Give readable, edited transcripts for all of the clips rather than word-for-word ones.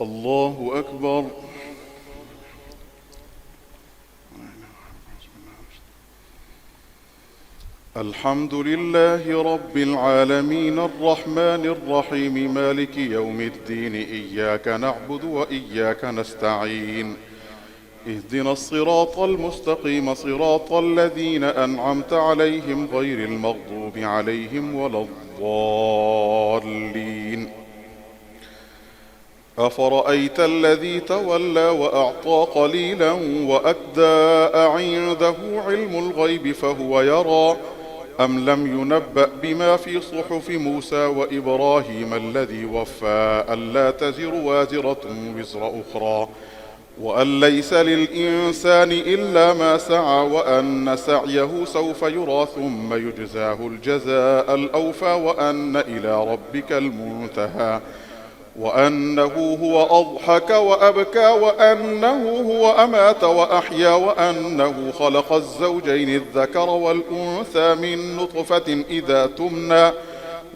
الله أكبر. الحمد لله رب العالمين الرحمن الرحيم مالك يوم الدين، إياك نعبد وإياك نستعين، اهدنا الصراط المستقيم صراط الذين أنعمت عليهم غير المغضوب عليهم ولا الضالين. أفرأيت الذي تولى وأعطى قليلا وأكدى أعنده علم الغيب فهو يرى أم لم ينبأ بما في صحف موسى وإبراهيم الذي وفى ألا تزر وازرة وزر أخرى وأن ليس للإنسان إلا ما سعى وأن سعيه سوف يرى ثم يجزاه الجزاء الأوفى وأن إلى ربك المنتهى وأنه هو أضحك وأبكى وأنه هو أمات وأحيا وأنه خلق الزوجين الذكر والأنثى من نطفة إذا تمنى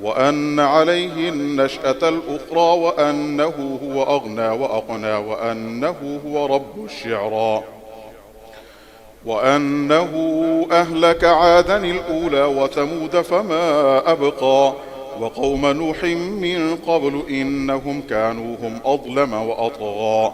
وأن عليه النشأة الأخرى وأنه هو أغنى وأقنى وأنه هو رب الشعرى وأنه أهلك عادا الأولى وثمود فما أبقى وقوم نوح من قبل إنهم كانوا هم أظلم وأطغى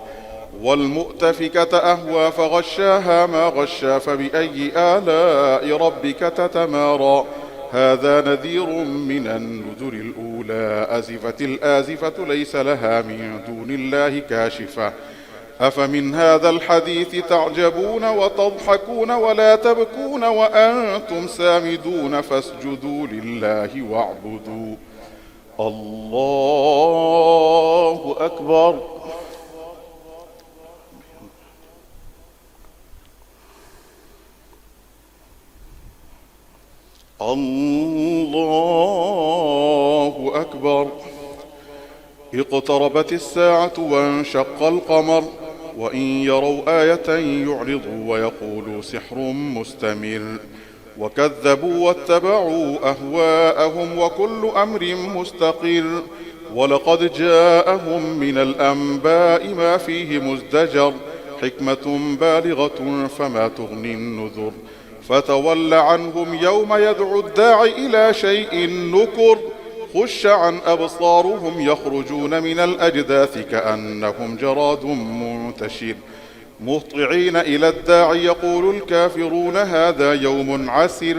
والمؤتفكة أهوى فغشاها ما غشا فبأي آلاء ربك تتمارى هذا نذير من النذر الأولى أزفت الآزفة ليس لها من دون الله كاشفة أفمن هذا الحديث تعجبون وتضحكون ولا تبكون وأنتم سامدون فاسجدوا لله واعبدوا. الله أكبر. الله أكبر. اقتربت الساعة وانشق القمر وإن يروا آية يعرضوا ويقولوا سحر مستمر وكذبوا واتبعوا أهواءهم وكل أمر مستقر ولقد جاءهم من الأنباء ما فيه مزدجر حكمة بالغة فما تغني النذر فتول عنهم يوم يدعو الداع إلى شيء نكر خش عن أبصارهم يخرجون من الأجداث كأنهم جراد منتشر مهطعين إلى الداع يقول الكافرون هذا يوم عسر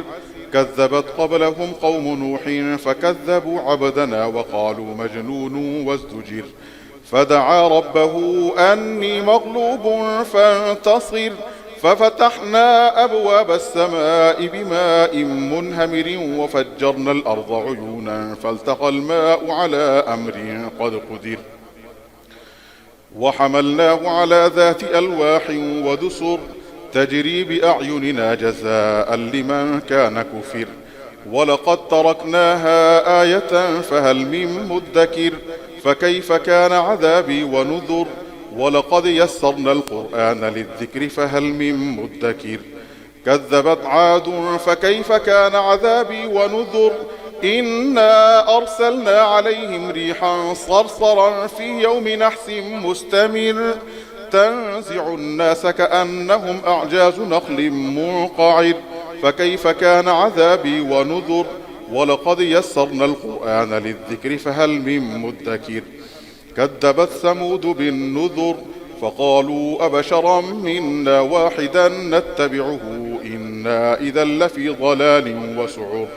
كذبت قبلهم قوم نوح فكذبوا عبدنا وقالوا مجنون وازدجر فدعا ربه أني مغلوب فانتصر ففتحنا أبواب السماء بماء منهمر وفجرنا الأرض عيونا فالتقى الماء على أمر قد قدر وحملناه على ذات ألواح ودسر تجري بأعيننا جزاء لمن كان كفر ولقد تركناها آية فهل من مدكر فكيف كان عذابي ونذر ولقد يسرنا القرآن للذكر فهل من مدكر كذبت عاد فكيف كان عذابي ونذر إنا أرسلنا عليهم ريحا صرصرا في يوم نحس مستمر تنزع الناس كأنهم أعجاز نخل منقعر فكيف كان عذابي ونذر ولقد يسرنا القرآن للذكر فهل من مدكر كذبت ثمود بالنذر فقالوا أبشرا منا واحدا نتبعه إنا إذا لفي ضلال وسعر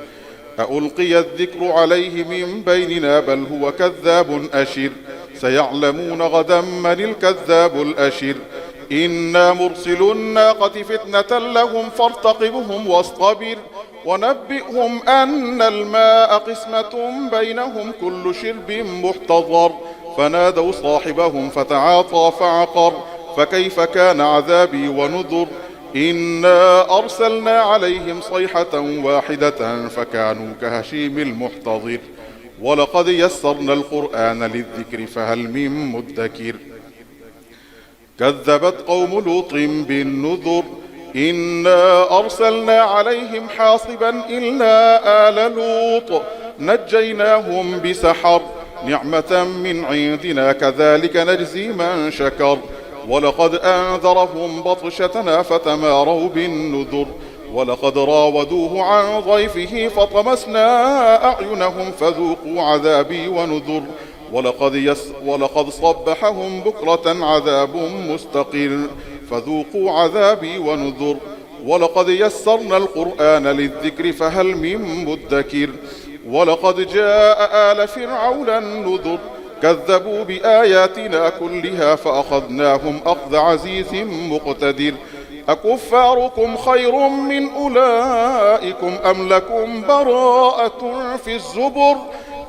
ألقي الذكر عليه من بيننا بل هو كذاب أشر سيعلمون غدا من الكذاب الأشر إنا مرسل الناقة فتنة لهم فارتقبهم واصطبر ونبئهم أن الماء قسمة بينهم كل شرب محتضر فنادوا صاحبهم فتعاطى فعقر فكيف كان عذابي ونذر إنا أرسلنا عليهم صيحة واحدة فكانوا كهشيم المحتضر ولقد يسرنا القرآن للذكر فهل من مدكر كذبت قوم لوط بالنذر إنا أرسلنا عليهم حاصبا إلا آل لوط نجيناهم بسحر نعمة من عندنا كذلك نجزي من شكر ولقد أنذرهم بطشتنا فتماروا بالنذر ولقد راودوه عن ضيفه فطمسنا أعينهم فذوقوا عذابي ونذر ولقد صبحهم بكرة عذاب مستقر فذوقوا عذابي ونذر ولقد يسرنا القرآن للذكر فهل من مدكر ولقد جاء آل فرعون النذر كذبوا بآياتنا كلها فأخذناهم أخذ عزيز مقتدر أكفاركم خير من أولئكم أم لكم براءة في الزبر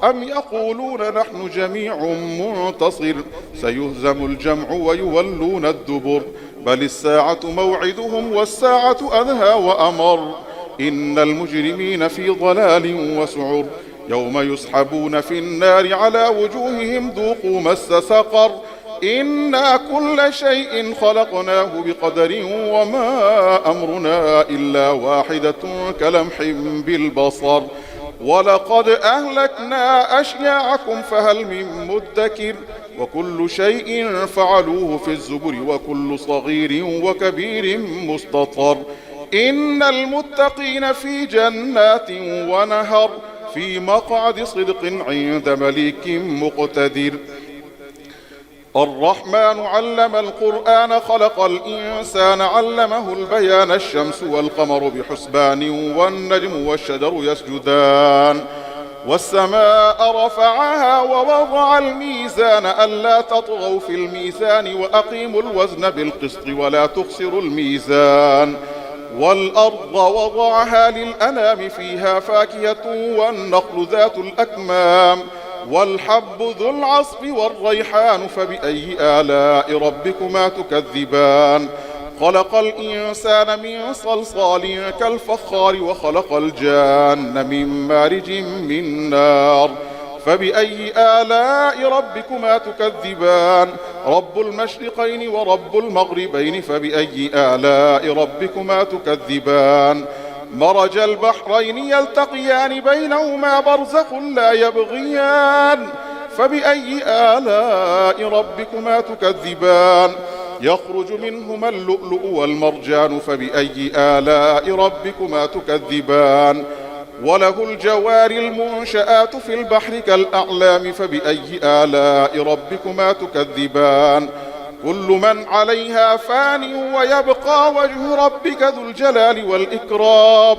أم يقولون نحن جميع منتصر سيهزم الجمع ويولون الدبر بل الساعة موعدهم والساعة أدهى وأمر إن المجرمين في ضلال وسعر يوم يسحبون في النار على وجوههم ذوقوا مس سقر إنا كل شيء خلقناه بقدر وما أمرنا إلا واحدة كلمح بالبصر ولقد أهلكنا أشياعكم فهل من مدكر وكل شيء فعلوه في الزبر وكل صغير وكبير مستطر إن المتقين في جنات ونهر في مقعد صدق عند مليك مقتدر الرحمن علم القرآن خلق الإنسان علمه البيان الشمس والقمر بحسبان والنجم والشجر يسجدان والسماء رفعها ووضع الميزان ألا تطغوا في الميزان وأقيموا الوزن بالقسط ولا تخسروا الميزان والأرض وضعها للأنام فيها فاكهة والنخل ذات الأكمام والحب ذو العصف والريحان فبأي آلاء ربكما تكذبان خلق الإنسان من صلصال كالفخار وخلق الجان من مارج من نار فبأي آلاء ربكما تكذبان رب المشرقين ورب المغربين فبأي آلاء ربكما تكذبان مرج البحرين يلتقيان بينهما برزخ لا يبغيان فبأي آلاء ربكما تكذبان يخرج منهما اللؤلؤ والمرجان فبأي آلاء ربكما تكذبان وله الجوار المنشآت في البحر كالأعلام فبأي آلاء ربكما تكذبان كل من عليها فان ويبقى وجه ربك ذو الجلال والإكرام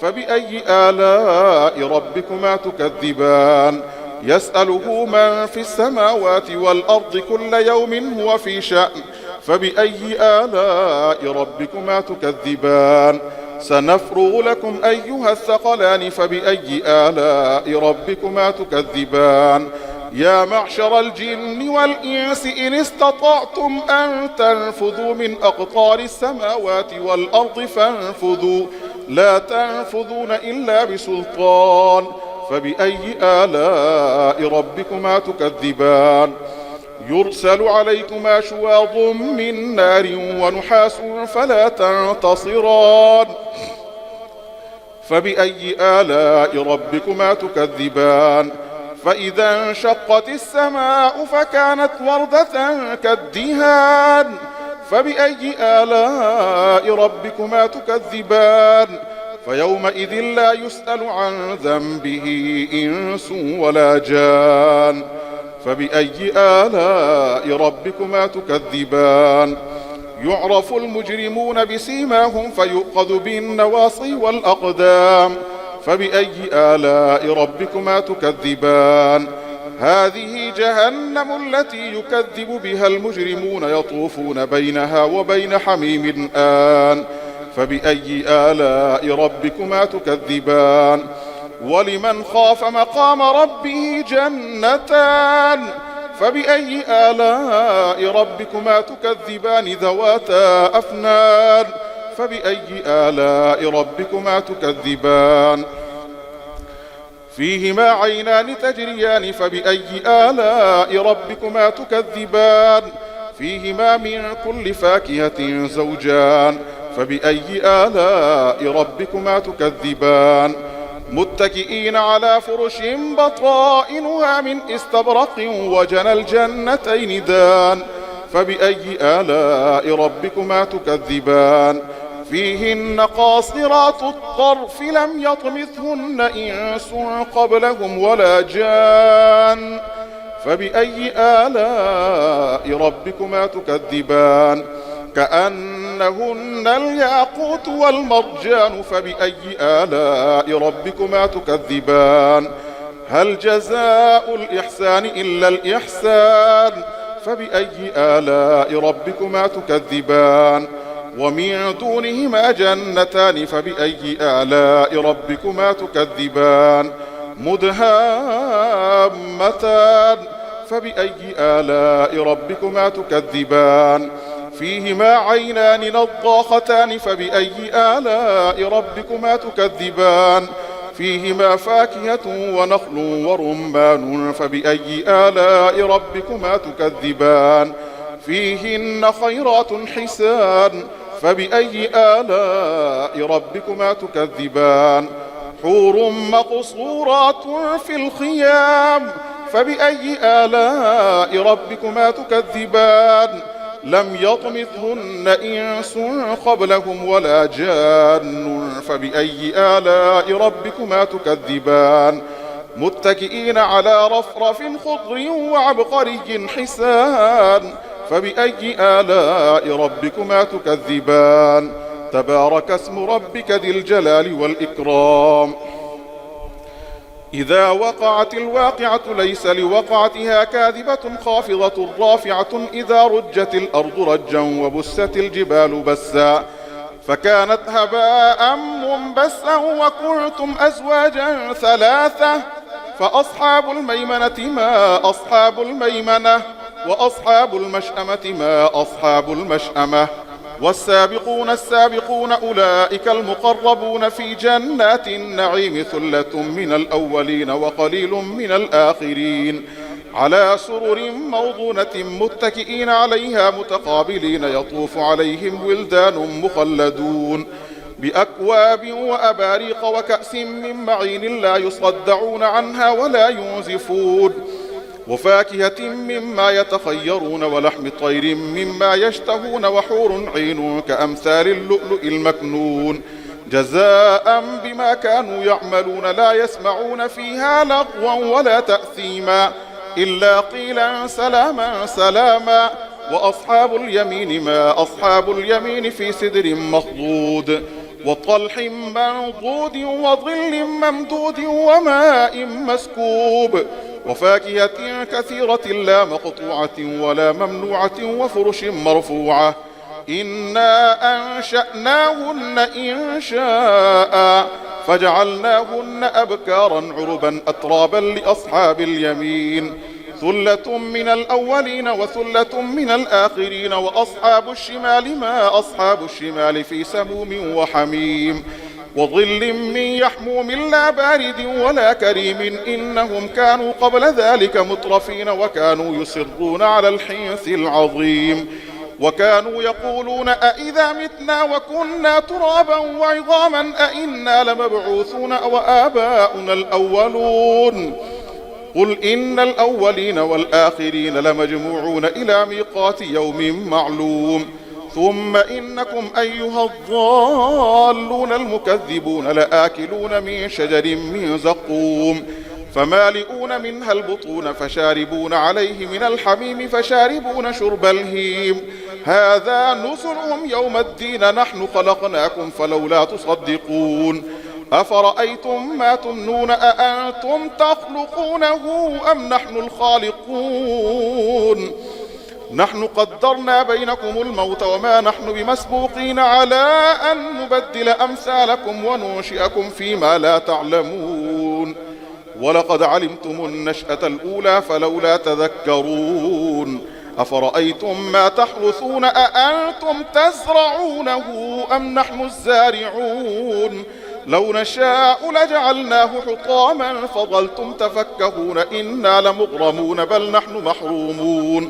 فبأي آلاء ربكما تكذبان يسأله من في السماوات والأرض كل يوم هو في شأن فبأي آلاء ربكما تكذبان سنفرغ لكم أيها الثقلان فبأي آلاء ربكما تكذبان يا معشر الجن والإنس إن استطعتم أن تنفذوا من أقطار السماوات والأرض فانفذوا لا تنفذون إلا بسلطان فبأي آلاء ربكما تكذبان يرسل عليكما شواظ من نار ونحاس فلا تنتصران فبأي آلاء ربكما تكذبان فإذا انشقت السماء فكانت وردة كالدهان فبأي آلاء ربكما تكذبان فيومئذ لا يسأل عن ذنبه إنس ولا جان فبأي آلاء ربكما تكذبان يعرف المجرمون بسيماهم فيؤخذ بالنواصي والأقدام فبأي آلاء ربكما تكذبان هذه جهنم التي يكذب بها المجرمون يطوفون بينها وبين حميم آن فبأي آلاء ربكما تكذبان ولمن خاف مقام ربه جنتان فبأي آلاء ربكما تكذبان ذواتا أفنان فبأي آلاء ربكما تكذبان فيهما عينان تجريان فبأي آلاء ربكما تكذبان فيهما من كل فاكهة زوجان فبأي آلاء ربكما تكذبان متكئين على فرش بطائنها من استبرق وجنى الجنتين دان فبأي آلاء ربكما تكذبان فيهن قاصرات الطرف لم يطمثهن إنس قبلهم ولا جان فبأي آلاء ربكما تكذبان كأنهن الياقوت والمرجان فبأي آلاء ربكما تكذبان هل جزاء الإحسان إلا الإحسان فبأي آلاء ربكما تكذبان ومن دونهما جنتان فبأي آلاء ربكما تكذبان مدهامتان فبأي آلاء ربكما تكذبان فيهما عينان نضاختان فبأي آلاء ربكما تكذبان فيهما فاكهة ونخل ورمان فبأي آلاء ربكما تكذبان فيهن خيرات حسان فبأي آلاء ربكما تكذبان حور مقصورات في الخيام فبأي آلاء ربكما تكذبان لم يطمثهن إنس قبلهم ولا جان فبأي آلاء ربكما تكذبان متكئين على رفرف خضر وعبقري حسان فبأي آلاء ربكما تكذبان تبارك اسم ربك ذي الجلال والإكرام إذا وقعت الواقعة ليس لوقعتها كاذبة خافضة رافعة إذا رجت الأرض رجا وبست الجبال بسا فكانت هباء منبسا وكنتم أزواجا ثلاثة فأصحاب الميمنة ما أصحاب الميمنة وأصحاب المشأمة ما أصحاب المشأمة والسابقون السابقون أولئك المقربون في جنات النعيم ثلة من الأولين وقليل من الآخرين على سرر موضونة متكئين عليها متقابلين يطوف عليهم ولدان مخلدون بأكواب وأباريق وكأس من معين لا يصدعون عنها ولا ينزفون وفاكهة مما يتخيرون ولحم طير مما يشتهون وحور عين كأمثال اللؤلؤ المكنون جزاء بما كانوا يعملون لا يسمعون فيها لغوا ولا تأثيما إلا قيلا سلاما سلاما وأصحاب اليمين ما أصحاب اليمين في سدر مخضود وطلح منضود وظل ممدود وماء مسكوب وفاكهة كثيرة لا مقطوعة ولا ممنوعة وفرش مرفوعة إنا أنشأناهن إنشاء فجعلناهن أبكارا عربا أترابا لأصحاب اليمين ثلة من الأولين وثلة من الآخرين وأصحاب الشمال ما أصحاب الشمال في سموم وحميم وظل من يحموم لا بارد ولا كريم إنهم كانوا قبل ذلك مترفين وكانوا يصرون على الحنث العظيم وكانوا يقولون أئذا متنا وكنا ترابا وعظاما أئنا لمبعوثون وآباؤنا الأولون قل إن الأولين والآخرين لمجموعون إلى ميقات يوم معلوم ثم إنكم أيها الضالون المكذبون لآكلون من شجر من زقوم فمالئون منها البطون فشاربون عليه من الحميم فشاربون شرب الهيم هذا نزلهم يوم الدين نحن خلقناكم فلولا تصدقون أفرأيتم ما تمنون أأنتم تخلقونه أم نحن الخالقون نحن قدرنا بينكم الموت وما نحن بمسبوقين على أن نبدل أمثالكم وننشئكم فيما لا تعلمون ولقد علمتم النشأة الأولى فلولا تذكرون أفرأيتم ما تحرثون أأنتم تزرعونه أم نحن الزارعون لو نشاء لجعلناه حطاما فظلتم تفكهون إنا لمغرمون بل نحن محرومون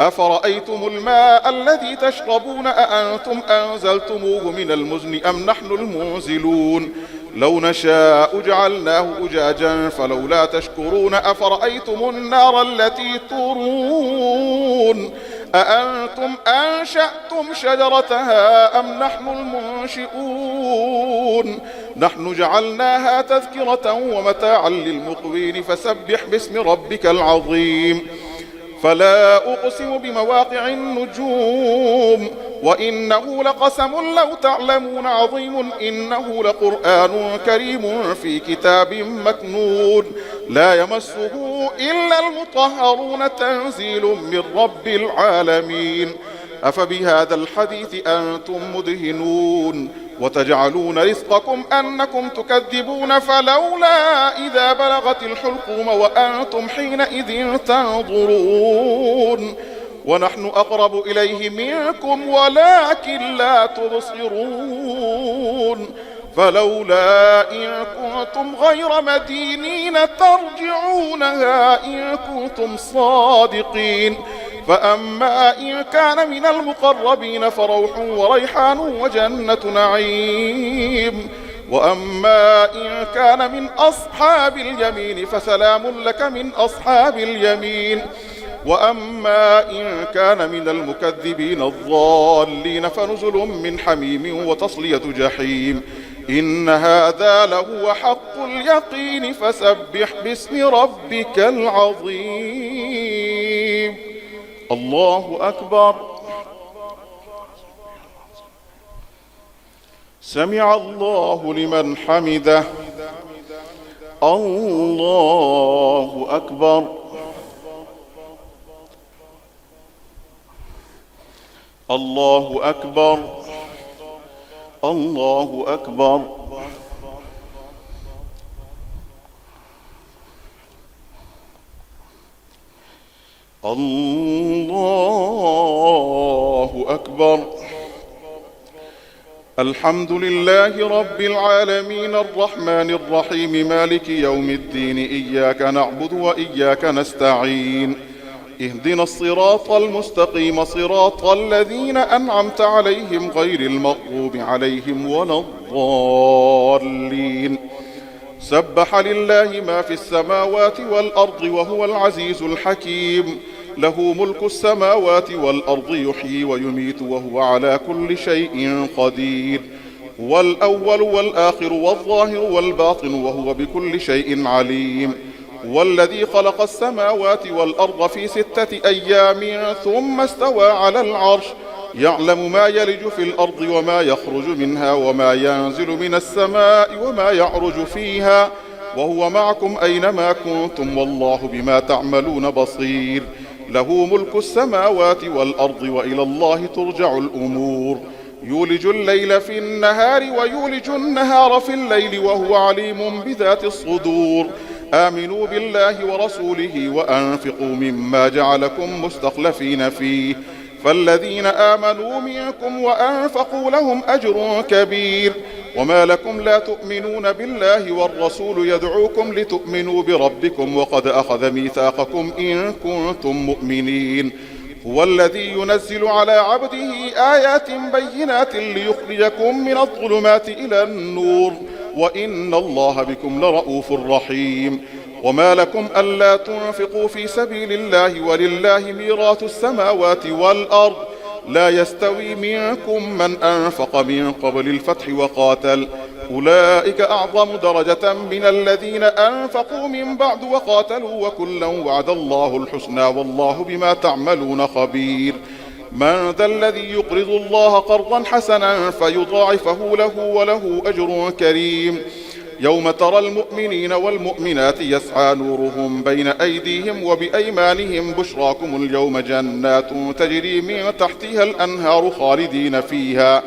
أفرأيتم الماء الذي تشربون أأنتم أنزلتموه من المزن أم نحن المنزلون لو نشاء جعلناه أجاجا فلولا تشكرون أفرأيتم النار التي تورون أأنتم أنشأتم شجرتها أم نحن المنشئون نحن جعلناها تذكرة ومتاعا للمقوين فسبح باسم ربك العظيم فلا أقسم بمواقع النجوم وإنه لقسم لو تعلمون عظيم إنه لقرآن كريم في كتاب مكنون لا يمسه إلا المطهرون تنزيل من رب العالمين أفبهذا الحديث أنتم مدهنون وتجعلون رزقكم أنكم تكذبون فلولا إذا بلغت الحلقوم وأنتم حينئذ تنظرون ونحن أقرب إليه منكم ولكن لا تبصرون فلولا إن كنتم غير مدينين ترجعونها إن كنتم صادقين فأما إن كان من المقربين فروح وريحان وجنة نعيم وأما إن كان من أصحاب اليمين فسلام لك من أصحاب اليمين وأما إن كان من المكذبين الضالين فنزل من حميم وتصلية جحيم إن هذا لهو حق اليقين فسبح باسم ربك العظيم الله أكبر سمع الله لمن حمده الله أكبر الله أكبر الله أكبر الله أكبر الحمد لله رب العالمين الرحمن الرحيم مالك يوم الدين إياك نعبد وإياك نستعين اهدنا الصراط المستقيم صراط الذين أنعمت عليهم غير المغضوب عليهم ولا الضالين سبح لله ما في السماوات والأرض وهو العزيز الحكيم له ملك السماوات والأرض يحيي ويميت وهو على كل شيء قدير هو الأول والآخر والظاهر والباطن وهو بكل شيء عليم هو الذي خلق السماوات والأرض في 6 أيام ثم استوى على العرش يعلم ما يلج في الأرض وما يخرج منها وما ينزل من السماء وما يعرج فيها وهو معكم أينما كنتم والله بما تعملون بصير له ملك السماوات والأرض وإلى الله ترجع الأمور يولج الليل في النهار ويولج النهار في الليل وهو عليم بذات الصدور آمنوا بالله ورسوله وأنفقوا مما جعلكم مستخلفين فيه فالذين آمنوا منكم وأنفقوا لهم أجر كبير وما لكم لا تؤمنون بالله والرسول يدعوكم لتؤمنوا بربكم وقد أخذ ميثاقكم إن كنتم مؤمنين هو الذي ينزل على عبده آيات بينات ليخرجكم من الظلمات إلى النور وإن الله بكم لرؤوف رحيم وما لكم ألا تنفقوا في سبيل الله ولله ميراث السماوات والأرض لا يستوي منكم من أنفق من قبل الفتح وقاتل أولئك أعظم درجة من الذين أنفقوا من بعد وقاتلوا وكلا وعد الله الحسنى والله بما تعملون خبير من ذا الذي يقرض الله قرضا حسنا فيضاعفه له وله أجر كريم يوم ترى المؤمنين والمؤمنات يسعى نورهم بين أيديهم وبأيمانهم بشراكم اليوم جنات تجري من تحتها الأنهار خالدين فيها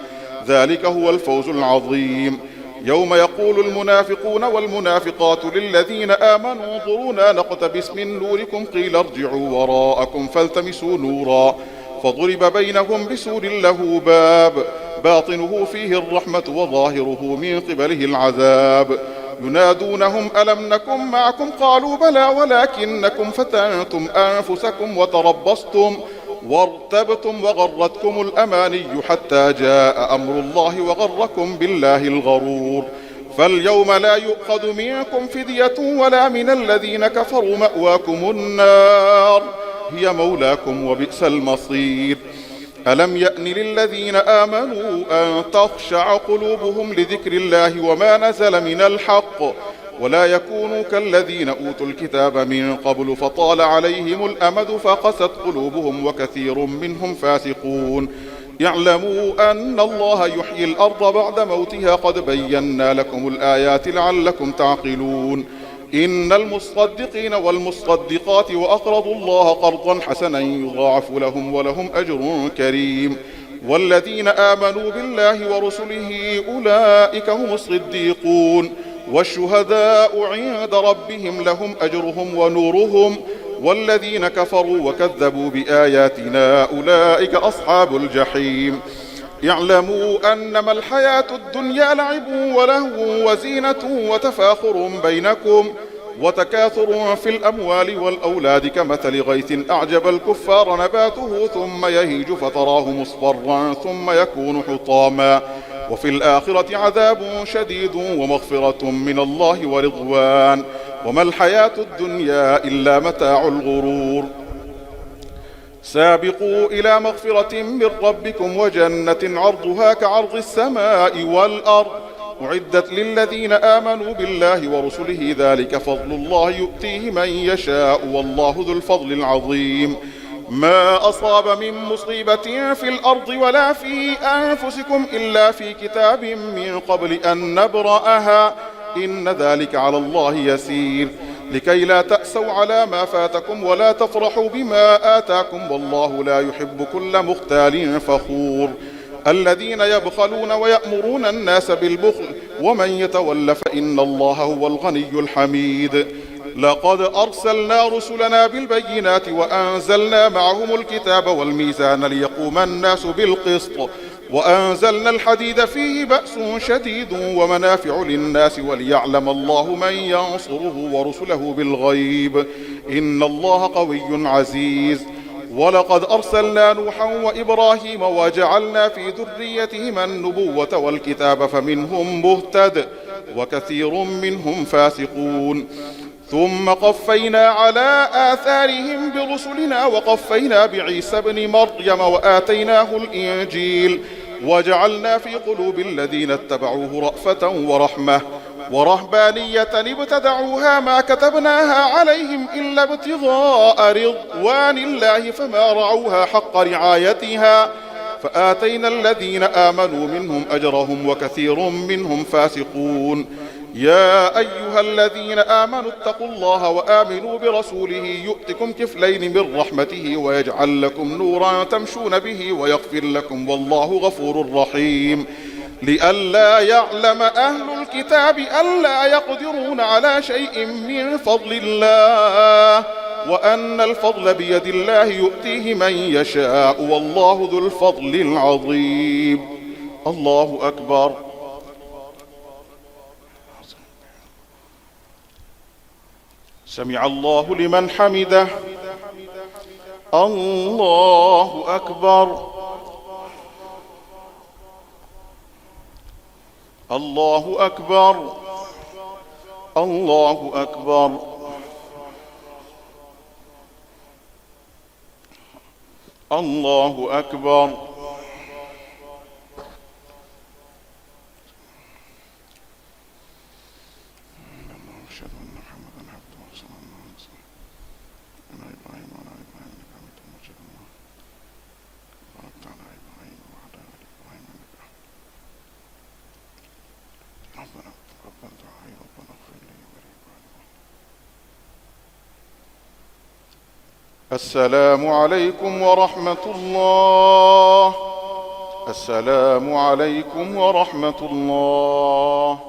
ذلك هو الفوز العظيم يوم يقول المنافقون والمنافقات للذين آمنوا انظرونا نقتبس من نوركم قيل ارجعوا وراءكم فالتمسوا نورا فضرب بينهم بسور له باب باطنه فيه الرحمة وظاهره من قبله العذاب ينادونهم ألم نكن معكم قالوا بلى ولكنكم فتنتم أنفسكم وتربصتم وارتبتم وغرتكم الأماني حتى جاء أمر الله وغركم بالله الغرور فاليوم لا يؤخذ منكم فدية ولا من الذين كفروا، مأواكم النار هي مولاكم وبئس المصير. ألم يأن للذين آمنوا أن تخشع قلوبهم لذكر الله وما نزل من الحق ولا يكونوا كالذين أوتوا الكتاب من قبل فطال عليهم الأمد فقست قلوبهم وكثير منهم فاسقون. اعلموا أن الله يحيي الأرض بعد موتها قد بينا لكم الآيات لعلكم تعقلون. إن المصدقين والمصدقات وأقرضوا الله قرضا حسنا يضاعف لهم ولهم أجر كريم. والذين آمنوا بالله ورسله أولئك هم الصديقون والشهداء عند ربهم لهم أجرهم ونورهم. والذين كفروا وكذبوا بآياتنا أولئك أصحاب الجحيم. اعلموا أنما الحياة الدنيا لعب ولهو وزينة وتفاخر بينكم وتكاثر في الأموال والأولاد كمثل غيث أعجب الكفار نباته ثم يهيج فتراه مصفرا ثم يكون حطاما وفي الآخرة عذاب شديد ومغفرة من الله ورضوان وما الحياة الدنيا إلا متاع الغرور. سابقوا إلى مغفرة من ربكم وجنة عرضها كعرض السماء والأرض أعدت للذين آمنوا بالله ورسله ذلك فضل الله يؤتيه من يشاء والله ذو الفضل العظيم. ما أصاب من مصيبة في الأرض ولا في أنفسكم إلا في كتاب من قبل أن نبرأها إن ذلك على الله يسير لكي لا تأسوا على ما فاتكم ولا تفرحوا بما آتاكم والله لا يحب كل مختال فخور. الذين يبخلون ويأمرون الناس بالبخل ومن يتول فإن الله هو الغني الحميد. لقد أرسلنا رسلنا بالبينات وأنزلنا معهم الكتاب والميزان ليقوم الناس بالقسط وأنزلنا الحديد فيه بأس شديد ومنافع للناس وليعلم الله من ينصره ورسله بالغيب إن الله قوي عزيز. ولقد أرسلنا نوحا وإبراهيم وجعلنا في ذريتهما النبوة والكتاب فمنهم مهتد وكثير منهم فاسقون. ثم قفينا على آثارهم برسلنا وقفينا بعيسى بن مريم وآتيناه الإنجيل وجعلنا في قلوب الذين اتبعوه رأفة ورحمة ورهبانية ابتدعوها ما كتبناها عليهم إلا ابتغاء رضوان الله فما رعوها حق رعايتها فآتينا الذين آمنوا منهم أجرهم وكثير منهم فاسقون. يا أيها الذين آمنوا اتقوا الله وآمنوا برسوله يؤتكم كفلين من رحمته ويجعل لكم نورا تمشون به ويغفر لكم والله غفور رحيم. لئلا يعلم أهل الكتاب ألا يقدرون على شيء من فضل الله وأن الفضل بيد الله يؤتيه من يشاء والله ذو الفضل العظيم. الله أكبر. سمع الله لمن حمده. الله أكبر. الله أكبر. الله أكبر. الله أكبر. السلام عليكم ورحمة الله. السلام عليكم ورحمة الله.